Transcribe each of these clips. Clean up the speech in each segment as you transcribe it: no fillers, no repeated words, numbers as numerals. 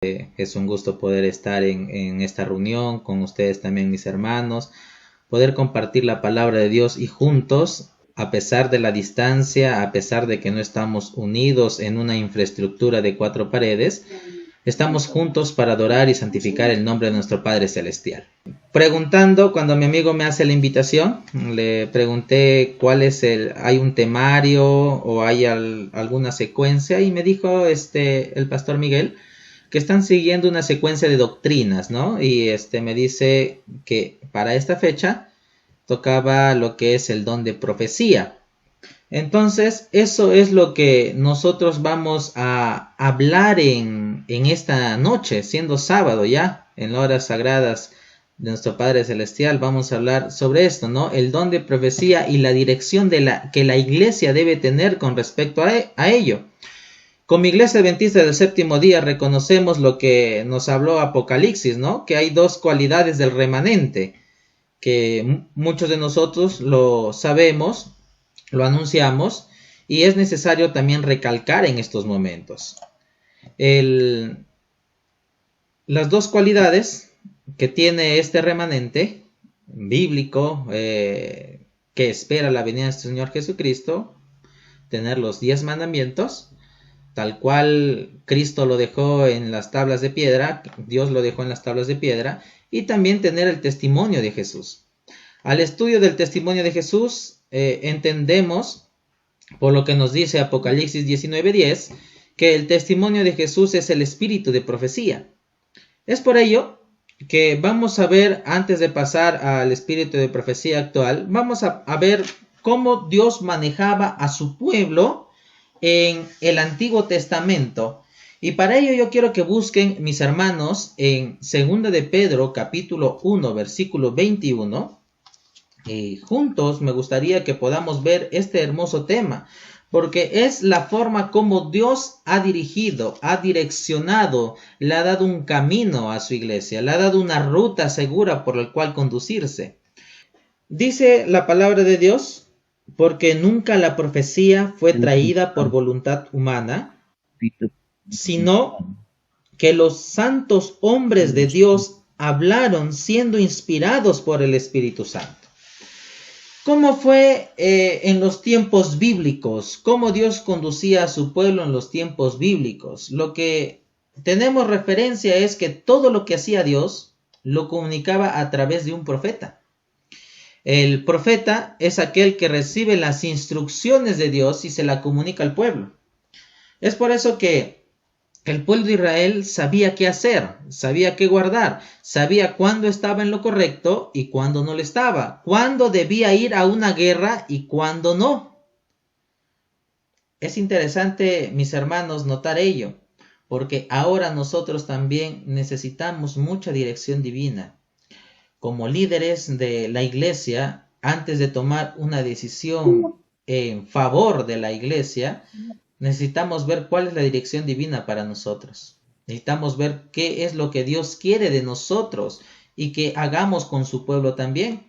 Es un gusto poder estar en esta reunión con ustedes también, mis hermanos, poder compartir la palabra de Dios y juntos, a pesar de la distancia, a pesar de que no estamos unidos en una infraestructura de cuatro paredes, estamos juntos para adorar y santificar el nombre de nuestro Padre Celestial. Preguntando, cuando mi amigo me hace la invitación, le pregunté hay un temario o hay alguna secuencia, y me dijo el pastor Miguel que están siguiendo una secuencia de doctrinas, ¿no? Y me dice que para esta fecha tocaba lo que es el don de profecía. Entonces, eso es lo que nosotros vamos a hablar en esta noche, siendo sábado ya, en las horas sagradas de nuestro Padre Celestial. Vamos a hablar sobre esto, ¿no? El don de profecía y la dirección que la iglesia debe tener con respecto a ello. Como Iglesia Adventista del Séptimo Día reconocemos lo que nos habló Apocalipsis, ¿no? Que hay dos cualidades del remanente, que muchos de nosotros lo sabemos, lo anunciamos, y es necesario también recalcar en estos momentos. Las dos cualidades que tiene este remanente bíblico, que espera la venida del Señor Jesucristo, tener los 10 mandamientos, tal cual Cristo lo dejó en las tablas de piedra, Dios lo dejó en las tablas de piedra, y también tener el testimonio de Jesús. Al estudio del testimonio de Jesús, entendemos, por lo que nos dice Apocalipsis 19:10, que el testimonio de Jesús es el espíritu de profecía. Es por ello que vamos a ver, antes de pasar al espíritu de profecía actual, vamos a ver cómo Dios manejaba a su pueblo en el Antiguo Testamento. Y para ello yo quiero que busquen, mis hermanos, en 2 de Pedro, capítulo 1, versículo 21. Juntos me gustaría que podamos ver este hermoso tema, porque es la forma como Dios ha dirigido, ha direccionado, le ha dado un camino a su iglesia, le ha dado una ruta segura por la cual conducirse. Dice la palabra de Dios: porque nunca la profecía fue traída por voluntad humana, sino que los santos hombres de Dios hablaron siendo inspirados por el Espíritu Santo. ¿Cómo fue en los tiempos bíblicos? ¿Cómo Dios conducía a su pueblo en los tiempos bíblicos? Lo que tenemos referencia es que todo lo que hacía Dios lo comunicaba a través de un profeta. El profeta es aquel que recibe las instrucciones de Dios y se la comunica al pueblo. Es por eso que el pueblo de Israel sabía qué hacer, sabía qué guardar, sabía cuándo estaba en lo correcto y cuándo no lo estaba, cuándo debía ir a una guerra y cuándo no. Es interesante, mis hermanos, notar ello, porque ahora nosotros también necesitamos mucha dirección divina. Como líderes de la iglesia, antes de tomar una decisión en favor de la iglesia, necesitamos ver cuál es la dirección divina para nosotros. Necesitamos ver qué es lo que Dios quiere de nosotros y que hagamos con su pueblo también.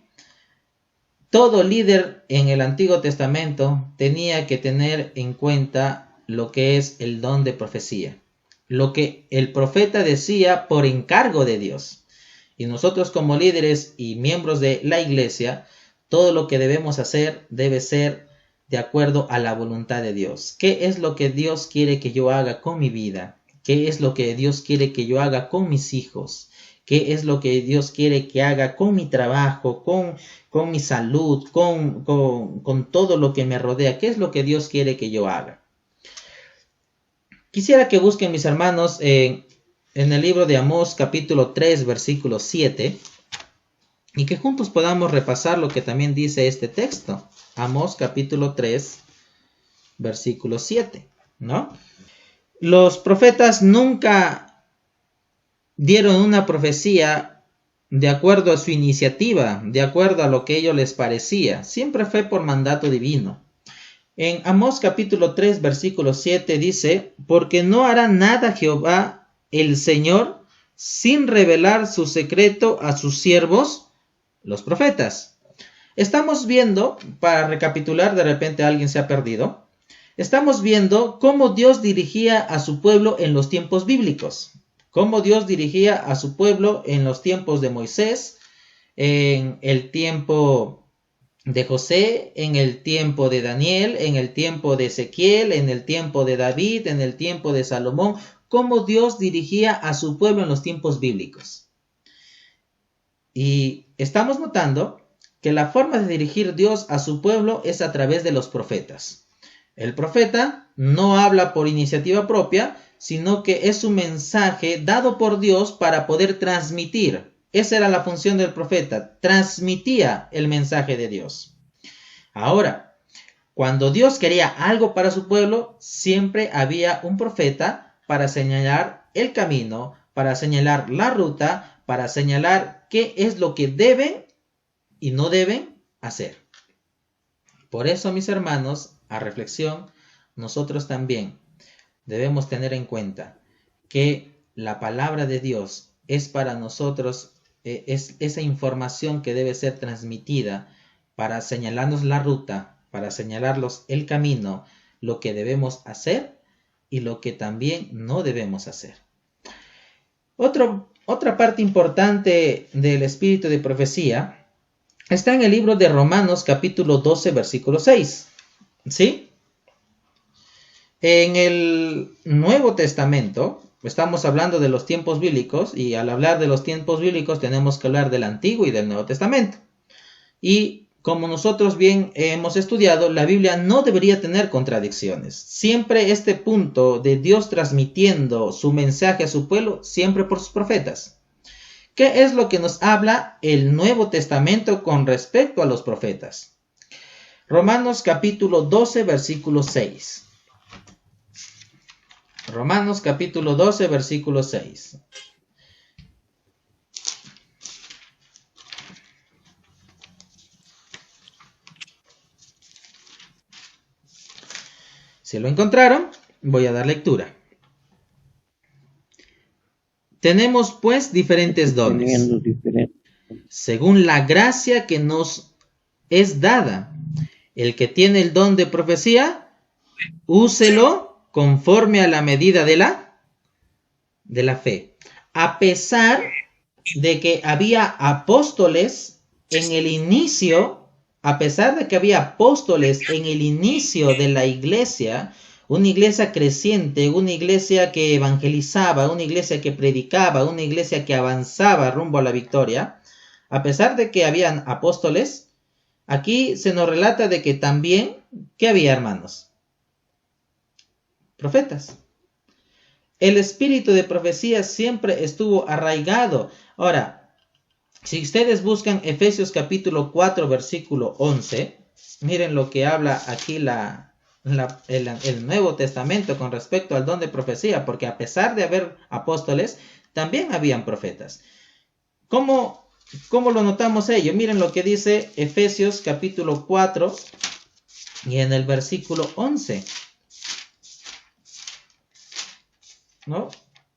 Todo líder en el Antiguo Testamento tenía que tener en cuenta lo que es el don de profecía, lo que el profeta decía por encargo de Dios. Y nosotros como líderes y miembros de la iglesia, todo lo que debemos hacer debe ser de acuerdo a la voluntad de Dios. ¿Qué es lo que Dios quiere que yo haga con mi vida? ¿Qué es lo que Dios quiere que yo haga con mis hijos? ¿Qué es lo que Dios quiere que haga con mi trabajo, con mi salud, con todo lo que me rodea? ¿Qué es lo que Dios quiere que yo haga? Quisiera que busquen, mis hermanos, en el libro de Amós, capítulo 3, versículo 7, y que juntos podamos repasar lo que también dice este texto. Amós, capítulo 3, versículo 7, ¿no? Los profetas nunca dieron una profecía de acuerdo a su iniciativa, de acuerdo a lo que a ellos les parecía. Siempre fue por mandato divino. En Amós, capítulo 3, versículo 7 dice: porque no hará nada Jehová el Señor sin revelar su secreto a sus siervos, los profetas. Estamos viendo, para recapitular, de repente alguien se ha perdido, estamos viendo cómo Dios dirigía a su pueblo en los tiempos bíblicos. cómo Dios dirigía a su pueblo en los tiempos de Moisés, en el tiempo de José, en el tiempo de Daniel, en el tiempo de Ezequiel, en el tiempo de David, en el tiempo de Salomón, cómo Dios dirigía a su pueblo en los tiempos bíblicos. Y estamos notando que la forma de dirigir Dios a su pueblo es a través de los profetas. El profeta no habla por iniciativa propia, sino que es un mensaje dado por Dios para poder transmitir. Esa era la función del profeta, transmitía el mensaje de Dios. Ahora, cuando Dios quería algo para su pueblo, siempre había un profeta para señalar el camino, para señalar la ruta, para señalar qué es lo que deben y no deben hacer. Por eso, mis hermanos, a reflexión, nosotros también debemos tener en cuenta que la palabra de Dios es para nosotros, es esa información que debe ser transmitida para señalarnos la ruta, para señalarnos el camino, lo que debemos hacer y lo que también no debemos hacer. Otra parte importante del espíritu de profecía está en el libro de Romanos capítulo 12, versículo 6. ¿Sí? En el Nuevo Testamento, estamos hablando de los tiempos bíblicos, y al hablar de los tiempos bíblicos tenemos que hablar del Antiguo y del Nuevo Testamento. Y como nosotros bien hemos estudiado, la Biblia no debería tener contradicciones. Siempre este punto de Dios transmitiendo su mensaje a su pueblo, siempre por sus profetas. ¿Qué es lo que nos habla el Nuevo Testamento con respecto a los profetas? Romanos capítulo 12, versículo 6. Romanos capítulo 12, versículo 6. Si lo encontraron, voy a dar lectura. Tenemos pues diferentes dones, según la gracia que nos es dada. El que tiene el don de profecía, úselo conforme a la medida de la fe. A pesar de que había apóstoles en el inicio, de la iglesia, una iglesia creciente, una iglesia que evangelizaba, una iglesia que predicaba, una iglesia que avanzaba rumbo a la victoria, a pesar de que habían apóstoles, aquí se nos relata de que también, ¿qué había, hermanos? Profetas. El espíritu de profecía siempre estuvo arraigado. Ahora, si ustedes buscan Efesios capítulo 4, versículo 11, miren lo que habla aquí el Nuevo Testamento con respecto al don de profecía, porque a pesar de haber apóstoles, también habían profetas. ¿Cómo lo notamos ello? Miren lo que dice Efesios capítulo 4 y en el versículo 11. ¿No?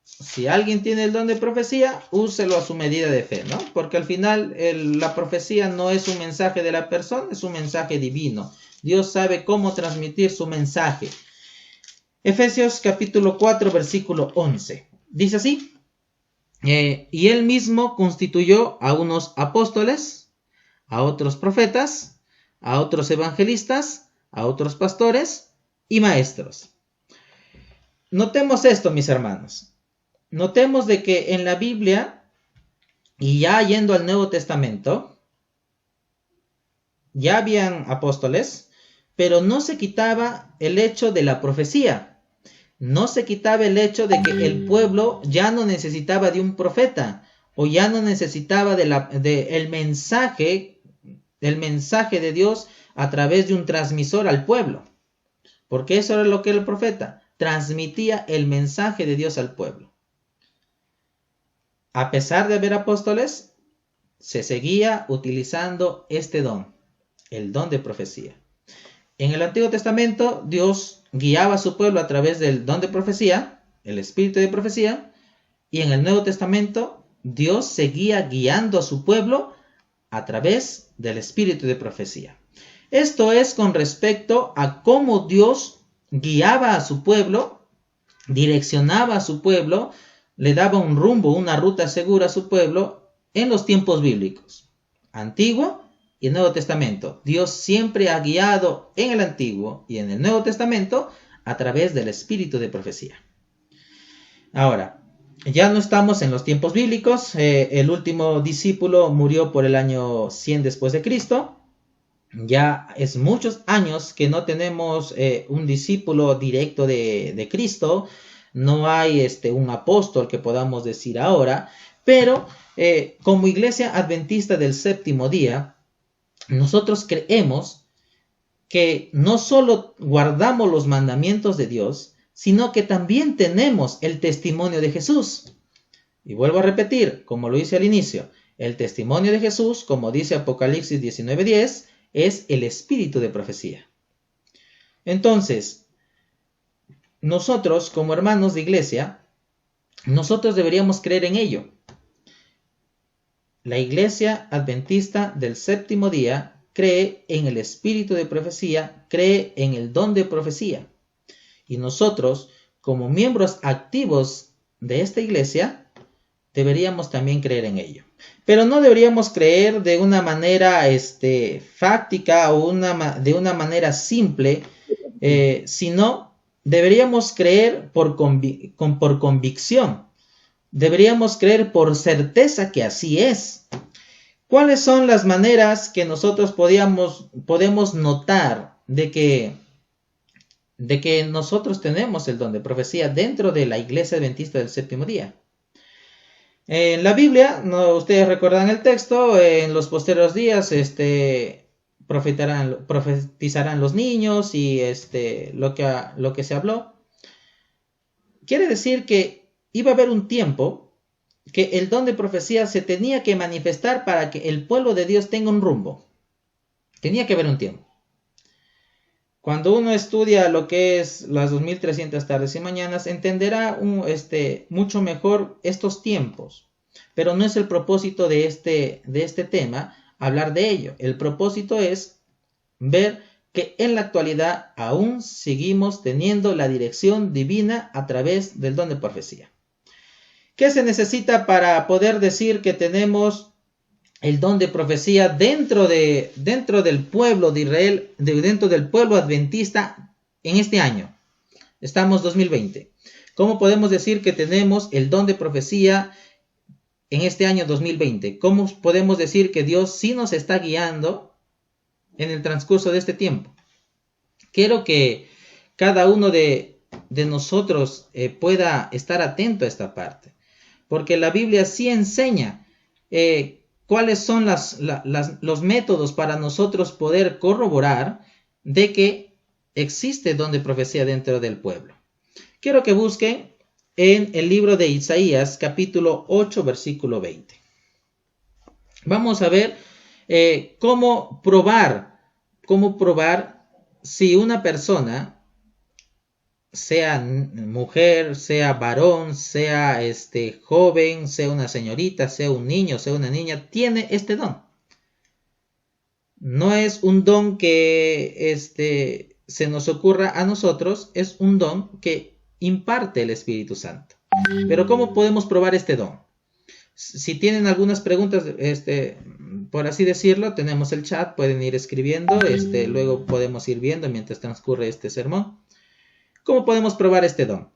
Si alguien tiene el don de profecía, úselo a su medida de fe, ¿no? Porque al final la profecía no es un mensaje de la persona, es un mensaje divino. Dios sabe cómo transmitir su mensaje. Efesios capítulo 4, versículo 11. Dice así: y él mismo constituyó a unos apóstoles, a otros profetas, a otros evangelistas, a otros pastores y maestros. Notemos esto, mis hermanos. Notemos de que en la Biblia, y ya yendo al Nuevo Testamento, ya habían apóstoles, pero no se quitaba el hecho de la profecía. No se quitaba el hecho de que el pueblo ya no necesitaba de un profeta, o ya no necesitaba el mensaje de Dios a través de un transmisor al pueblo. Porque eso era lo que era el profeta, transmitía el mensaje de Dios al pueblo. A pesar de haber apóstoles, se seguía utilizando este don, el don de profecía. En el Antiguo Testamento, Dios guiaba a su pueblo a través del don de profecía, el espíritu de profecía, y en el Nuevo Testamento, Dios seguía guiando a su pueblo a través del espíritu de profecía. Esto es con respecto a cómo Dios guiaba a su pueblo, direccionaba a su pueblo le daba un rumbo, una ruta segura a su pueblo en los tiempos bíblicos, Antiguo y el Nuevo Testamento. Dios siempre ha guiado en el Antiguo y en el Nuevo Testamento a través del espíritu de profecía. Ahora, ya no estamos en los tiempos bíblicos. El último discípulo murió por el año 100 después de Cristo. Ya es muchos años que no tenemos un discípulo directo de Cristo. No hay un apóstol que podamos decir ahora. Pero como iglesia adventista del séptimo día, nosotros creemos que no solo guardamos los mandamientos de Dios, sino que también tenemos el testimonio de Jesús. Y vuelvo a repetir, como lo hice al inicio, el testimonio de Jesús, como dice Apocalipsis 19:10, es el espíritu de profecía. Entonces, nosotros como hermanos de iglesia, nosotros deberíamos creer en ello. La iglesia adventista del séptimo día cree en el espíritu de profecía, cree en el don de profecía. Y nosotros, como miembros activos de esta iglesia, deberíamos también creer en ello. Pero no deberíamos creer de una manera fáctica o de una manera simple, sino deberíamos creer por convicción. Deberíamos creer por certeza que así es. ¿Cuáles son las maneras que nosotros podemos notar de que nosotros tenemos el don de profecía dentro de la iglesia adventista del séptimo día? En la Biblia, ustedes recuerdan el texto, en los posteriores días profetizarán los niños y lo que se habló. Quiere decir que iba a haber un tiempo que el don de profecía se tenía que manifestar para que el pueblo de Dios tenga un rumbo. Tenía que haber un tiempo. Cuando uno estudia lo que es las 2300 tardes y mañanas, entenderá mucho mejor estos tiempos. Pero no es el propósito de este tema hablar de ello. El propósito es ver que en la actualidad aún seguimos teniendo la dirección divina a través del don de profecía. ¿Qué se necesita para poder decir que tenemos el don de profecía dentro del pueblo de Israel, dentro del pueblo adventista en este año? Estamos 2020. ¿Cómo podemos decir que tenemos el don de profecía en este año 2020? ¿Cómo podemos decir que Dios sí nos está guiando en el transcurso de este tiempo? Quiero que cada uno de nosotros pueda estar atento a esta parte, porque la Biblia sí enseña cuáles son los métodos para nosotros poder corroborar de que existe don de profecía dentro del pueblo. Quiero que busquen en el libro de Isaías, capítulo 8, versículo 20. Vamos a ver cómo probar si una persona, sea mujer, sea varón, sea joven, sea una señorita, sea un niño, sea una niña, tiene este don. No es un don que se nos ocurra a nosotros, es un don que imparte el Espíritu Santo. Pero ¿cómo podemos probar este don? Si tienen algunas preguntas, por así decirlo, tenemos el chat, pueden ir escribiendo, luego podemos ir viendo mientras transcurre este sermón. ¿Cómo podemos probar este don?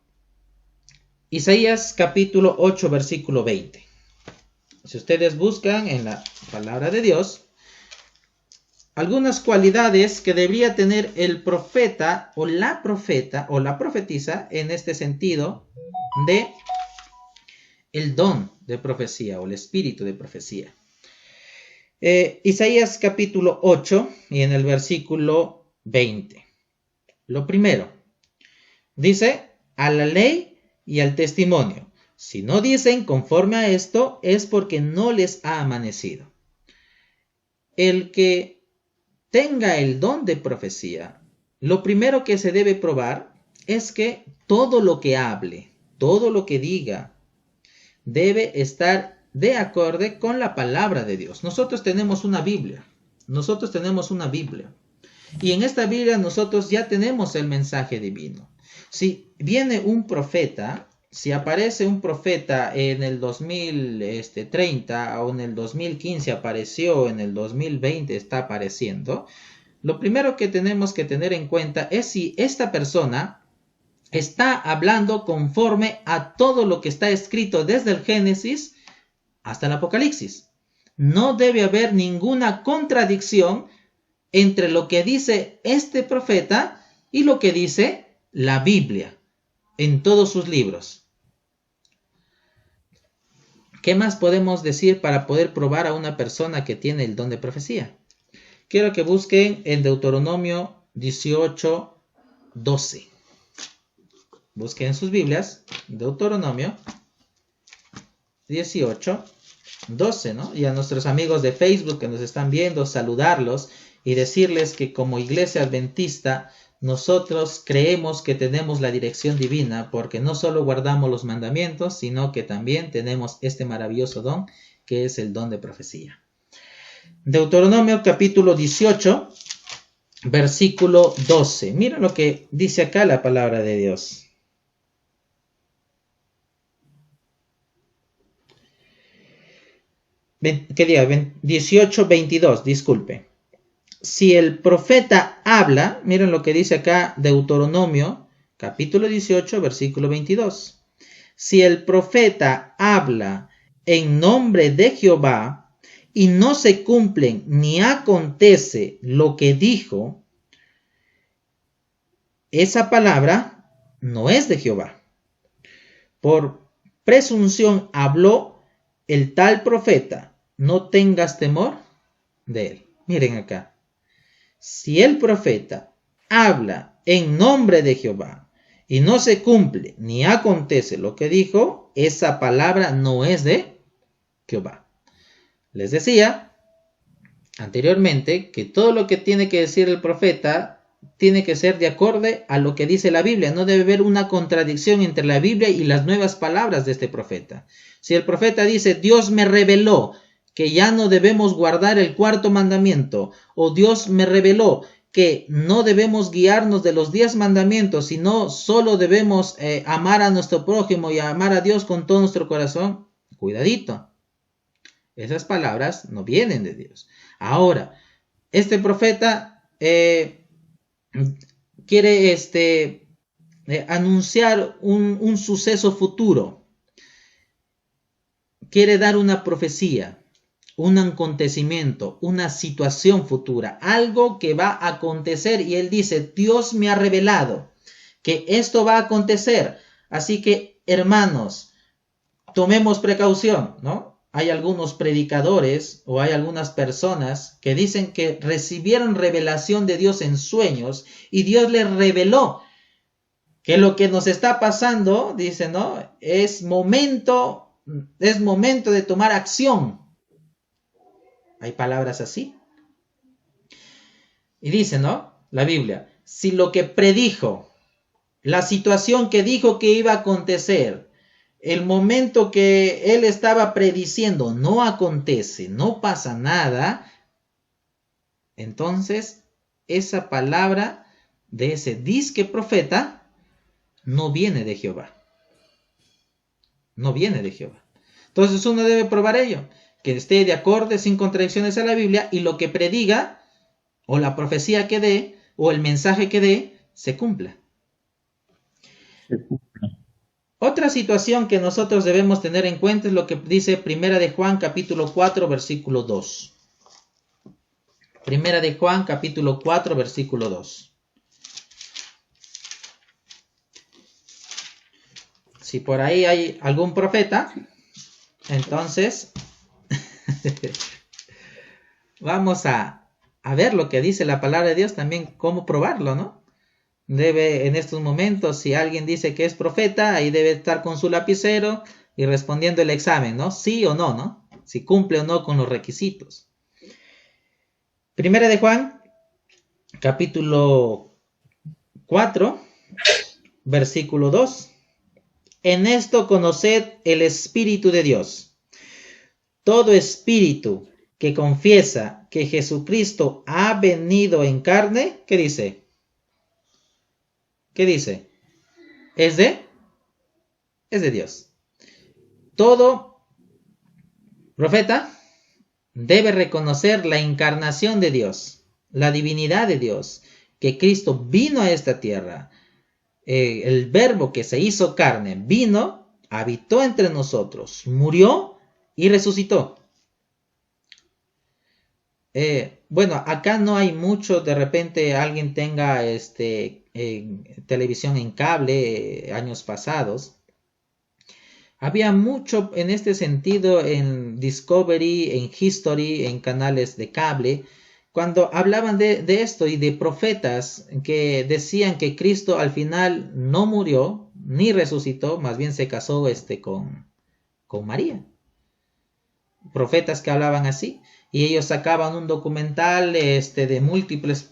Isaías capítulo 8, versículo 20. Si ustedes buscan en la palabra de Dios, algunas cualidades que debería tener el profeta o la profetisa en este sentido de el don de profecía o el espíritu de profecía. Isaías capítulo 8 y en el versículo 20. Lo primero, dice, a la ley y al testimonio. Si no dicen conforme a esto, es porque no les ha amanecido. El que tenga el don de profecía, lo primero que se debe probar es que todo lo que hable, todo lo que diga, debe estar de acorde con la palabra de Dios. Nosotros tenemos una Biblia. Y en esta Biblia nosotros ya tenemos el mensaje divino. Si viene un profeta si aparece un profeta en el 2030 o en el 2015 apareció, en el 2020 está apareciendo, lo primero que tenemos que tener en cuenta es si esta persona está hablando conforme a todo lo que está escrito desde el Génesis hasta el Apocalipsis. No debe haber ninguna contradicción entre lo que dice este profeta y lo que dice la Biblia en todos sus libros. ¿Qué más podemos decir para poder probar a una persona que tiene el don de profecía? Quiero que busquen en Deuteronomio 18:12. Busquen en sus Biblias, Deuteronomio 18:12, ¿no? Y a nuestros amigos de Facebook que nos están viendo, saludarlos y decirles que como iglesia adventista, nosotros creemos que tenemos la dirección divina porque no solo guardamos los mandamientos, sino que también tenemos este maravilloso don que es el don de profecía. Deuteronomio capítulo 18, versículo 12. Mira lo que dice acá la palabra de Dios. ¿Qué diga? 18:22, disculpe. Si el profeta habla, miren lo que dice acá Deuteronomio, capítulo 18, versículo 22. Si el profeta habla en nombre de Jehová y no se cumplen ni acontece lo que dijo, esa palabra no es de Jehová. Por presunción habló el tal profeta, no tengas temor de él. Miren acá. Si el profeta habla en nombre de Jehová y no se cumple ni acontece lo que dijo, esa palabra no es de Jehová. Les decía anteriormente que todo lo que tiene que decir el profeta tiene que ser de acorde a lo que dice la Biblia. No debe haber una contradicción entre la Biblia y las nuevas palabras de este profeta. Si el profeta dice, Dios me reveló que ya no debemos guardar el cuarto mandamiento, o Dios me reveló que no debemos guiarnos de los 10 mandamientos, sino solo debemos amar a nuestro prójimo y amar a Dios con todo nuestro corazón, cuidadito. Esas palabras no vienen de Dios. Ahora, este profeta quiere anunciar un suceso futuro. Quiere dar una profecía, un acontecimiento, una situación futura, algo que va a acontecer, y él dice, Dios me ha revelado que esto va a acontecer, así que hermanos, tomemos precaución, ¿no? Hay algunos predicadores o hay algunas personas que dicen que recibieron revelación de Dios en sueños y Dios les reveló que lo que nos está pasando, dice, ¿no? Es momento de tomar acción. Hay palabras así. Y dice, ¿no? La Biblia, si lo que predijo, la situación que dijo que iba a acontecer, el momento que él estaba prediciendo no acontece, no pasa nada, entonces esa palabra de ese disque profeta no viene de Jehová. No viene de Jehová. Entonces uno debe probar ello, que esté de acorde, sin contradicciones a la Biblia, y lo que prediga, o la profecía que dé, o el mensaje que dé, se cumpla. Otra situación que nosotros debemos tener en cuenta es lo que dice Primera de Juan capítulo 4 versículo 2. Primera de Juan capítulo 4 versículo 2. Si por ahí hay algún profeta, entonces vamos a ver lo que dice la palabra de Dios, también cómo probarlo, ¿no? Debe en estos momentos, si alguien dice que es profeta, ahí debe estar con su lapicero y respondiendo el examen, ¿no? Sí o no, ¿no? Si cumple o no con los requisitos. Primera de Juan, capítulo 4, versículo 2. En esto conoced el Espíritu de Dios. Todo espíritu que confiesa que Jesucristo ha venido en carne, ¿qué dice? ¿Qué dice? Es de es de Dios. Todo profeta debe reconocer la encarnación de Dios, la divinidad de Dios, que Cristo vino a esta tierra. El verbo que se hizo carne vino, habitó entre nosotros, murió y resucitó. Bueno, acá no hay mucho, de repente alguien tenga televisión en cable años pasados. Había mucho en este sentido en Discovery, en History, en canales de cable, cuando hablaban de esto y de profetas que decían que Cristo al final no murió ni resucitó, más bien se casó con María. Profetas que hablaban así, y ellos sacaban un documental de múltiples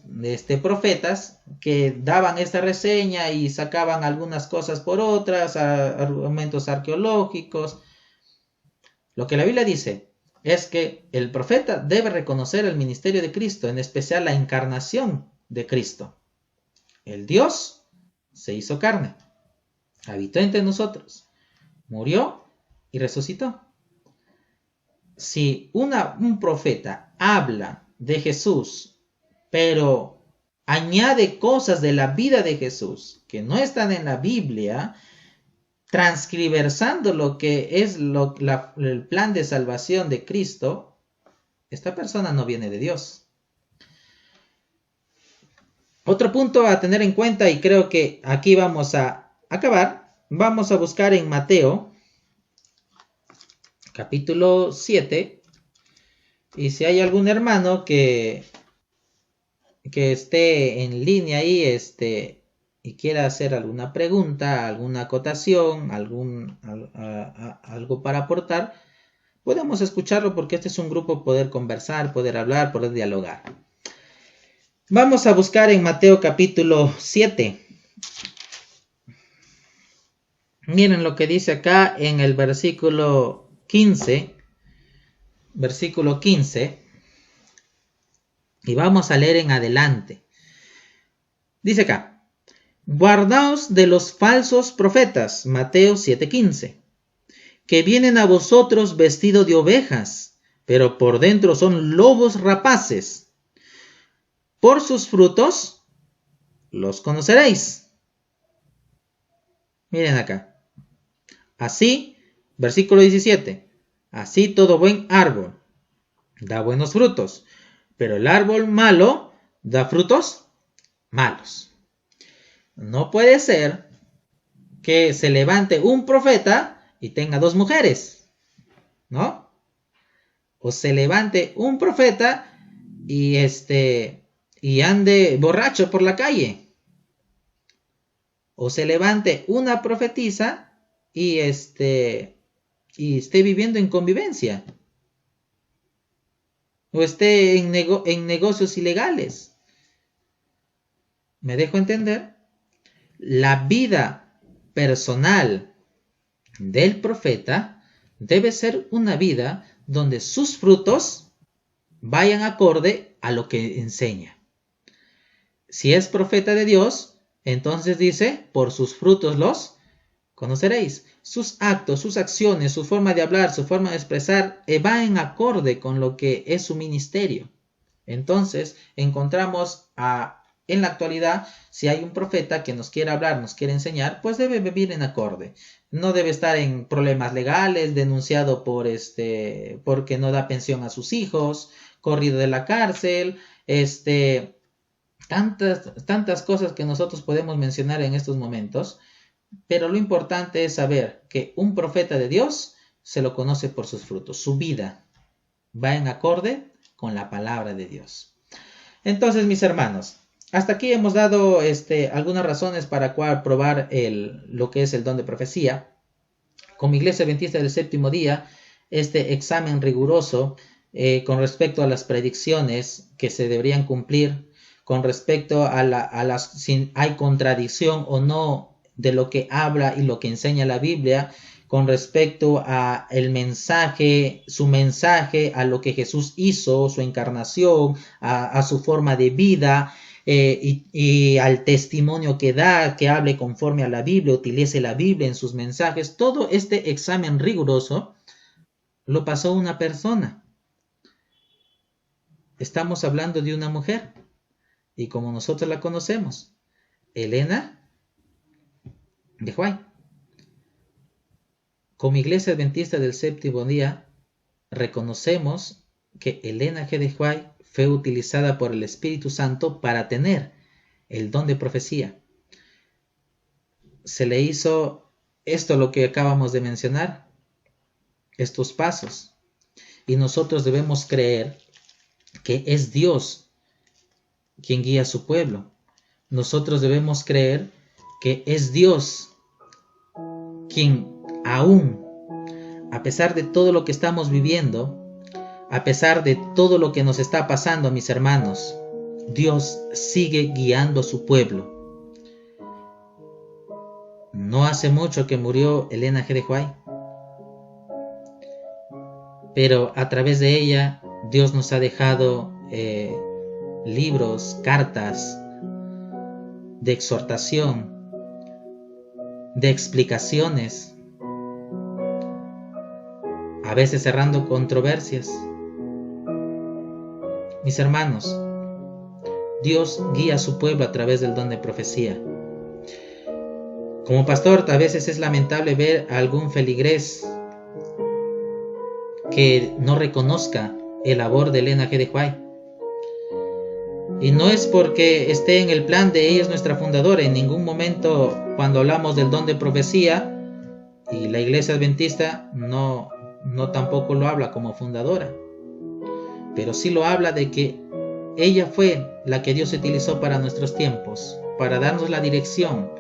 profetas que daban esta reseña y sacaban algunas cosas por otras, argumentos arqueológicos. Lo que la Biblia dice es que el profeta debe reconocer el ministerio de Cristo, en especial la encarnación de Cristo. El Dios se hizo carne, habitó entre nosotros, murió y resucitó. Si un profeta habla de Jesús, pero añade cosas de la vida de Jesús que no están en la Biblia, transcriversando lo que es el plan de salvación de Cristo, esta persona no viene de Dios. Otro punto a tener en cuenta, y creo que aquí vamos a acabar, vamos a buscar en Mateo capítulo 7, y si hay algún hermano que esté en línea ahí y quiera hacer alguna pregunta, alguna acotación, algo para aportar, podemos escucharlo, porque este es un grupo poder conversar, poder hablar, poder dialogar. Vamos a buscar en Mateo capítulo 7. Miren lo que dice acá en el versículo 15. Versículo 15. Y vamos a leer en adelante. Dice acá: guardaos de los falsos profetas, Mateo 7:15, que vienen a vosotros vestidos de ovejas, pero por dentro son lobos rapaces. Por sus frutos los conoceréis. Miren acá. Así, versículo 17, así todo buen árbol da buenos frutos, pero el árbol malo da frutos malos. No puede ser que se levante un profeta y tenga 2 mujeres, ¿no? O se levante un profeta y ande borracho por la calle. O se levante una profetisa y esté viviendo en convivencia. O esté en negocios ilegales. ¿Me dejo entender? La vida personal del profeta debe ser una vida donde sus frutos vayan acorde a lo que enseña. Si es profeta de Dios, entonces dice, por sus frutos los conoceréis. Sus actos, sus acciones, su forma de hablar, su forma de expresar, va en acorde con lo que es su ministerio. Entonces, encontramos en la actualidad, si hay un profeta que nos quiere hablar, nos quiere enseñar, pues debe vivir en acorde. No debe estar en problemas legales, denunciado porque no da pensión a sus hijos, corrido de la cárcel, tantas cosas que nosotros podemos mencionar en estos momentos. Pero lo importante es saber que un profeta de Dios se lo conoce por sus frutos. Su vida va en acorde con la palabra de Dios. Entonces, mis hermanos, hasta aquí hemos dado algunas razones para probar lo que es el don de profecía. Como Iglesia Adventista del Séptimo Día, este examen riguroso con respecto a las predicciones que se deberían cumplir, con respecto a si hay contradicción o no de lo que habla y lo que enseña la Biblia, con respecto a el mensaje, su mensaje, a lo que Jesús hizo, su encarnación, a su forma de vida, y al testimonio que da, que hable conforme a la Biblia, utilice la Biblia en sus mensajes. Todo este examen riguroso lo pasó una persona. Estamos hablando de una mujer, y como nosotros la conocemos, Elena de White. Como Iglesia Adventista del Séptimo Día, reconocemos que Elena G. de White fue utilizada por el Espíritu Santo para tener el don de profecía. Se le hizo esto lo que acabamos de mencionar, estos pasos, y nosotros debemos creer que es Dios quien guía a su pueblo. Nosotros debemos creer que es Dios quien aún, a pesar de todo lo que estamos viviendo, a pesar de todo lo que nos está pasando, mis hermanos, Dios sigue guiando a su pueblo. No hace mucho que murió Elena G. de White, pero a través de ella Dios nos ha dejado libros, cartas de exhortación, de explicaciones, a veces cerrando controversias. Mis hermanos, Dios guía a su pueblo a través del don de profecía. Como pastor, a veces es lamentable ver a algún feligrés que no reconozca el labor de Elena G. de White. Y no es porque esté en el plan de ella, es nuestra fundadora. En ningún momento, cuando hablamos del don de profecía, y la Iglesia Adventista no tampoco lo habla como fundadora, pero sí lo habla de que ella fue la que Dios utilizó para nuestros tiempos, para darnos la dirección,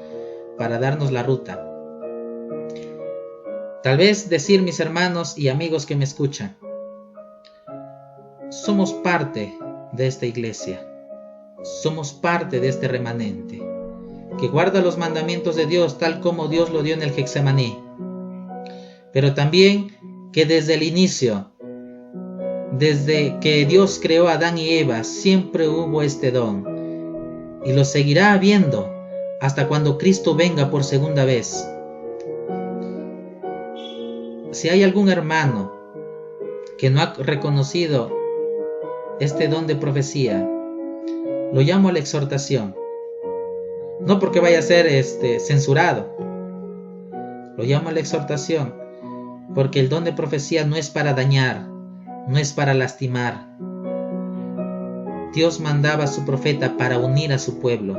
para darnos la ruta. Tal vez decir, mis hermanos y amigos que me escuchan, somos parte de esta iglesia, somos parte de este remanente, que guarda los mandamientos de Dios tal como Dios lo dio en el Getsemaní, pero también que desde el inicio, desde que Dios creó a Adán y Eva, siempre hubo este don, y lo seguirá habiendo hasta cuando Cristo venga por segunda vez. Si hay algún hermano que no ha reconocido este don de profecía, lo llamo a la exhortación. No porque vaya a ser censurado. Lo llamo a la exhortación, porque el don de profecía no es para dañar, no es para lastimar. Dios mandaba a su profeta para unir a su pueblo.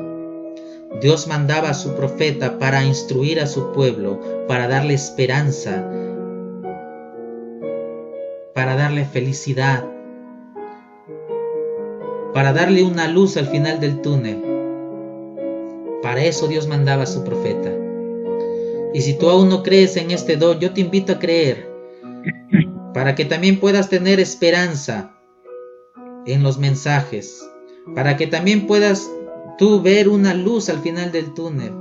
Dios mandaba a su profeta para instruir a su pueblo, para darle esperanza, para darle felicidad, para darle una luz al final del túnel. Para eso Dios mandaba a su profeta. Y si tú aún no crees en este don, yo te invito a creer, para que también puedas tener esperanza en los mensajes, para que también puedas tú ver una luz al final del túnel.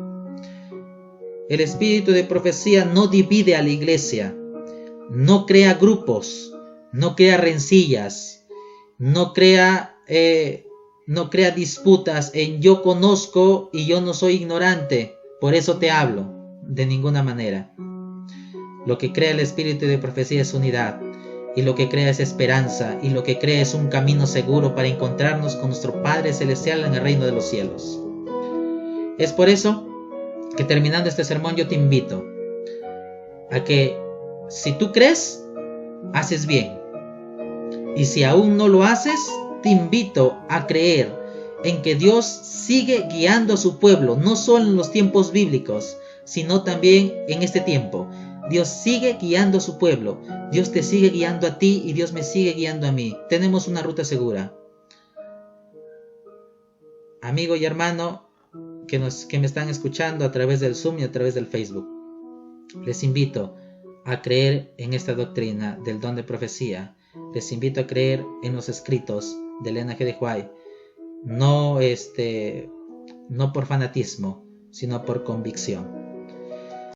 El espíritu de profecía no divide a la iglesia, no crea grupos, no crea rencillas, no crea disputas en yo conozco y yo no soy ignorante, por eso te hablo. De ninguna manera. Lo que crea el espíritu de profecía es unidad, y lo que crea es esperanza, y lo que crea es un camino seguro para encontrarnos con nuestro Padre Celestial en el reino de los cielos. Es por eso que, terminando este sermón, yo te invito a que, si tú crees, haces bien, y si aún no lo haces, te invito a creer en que Dios sigue guiando a su pueblo, no solo en los tiempos bíblicos, sino también en este tiempo. Dios sigue guiando a su pueblo, Dios te sigue guiando a ti y Dios me sigue guiando a mí. Tenemos una ruta segura. Amigo y hermano que me están escuchando a través del Zoom y a través del Facebook, les invito a creer en esta doctrina del don de profecía. Les invito a creer en los escritos de Elena G. de White, no por fanatismo, sino por convicción.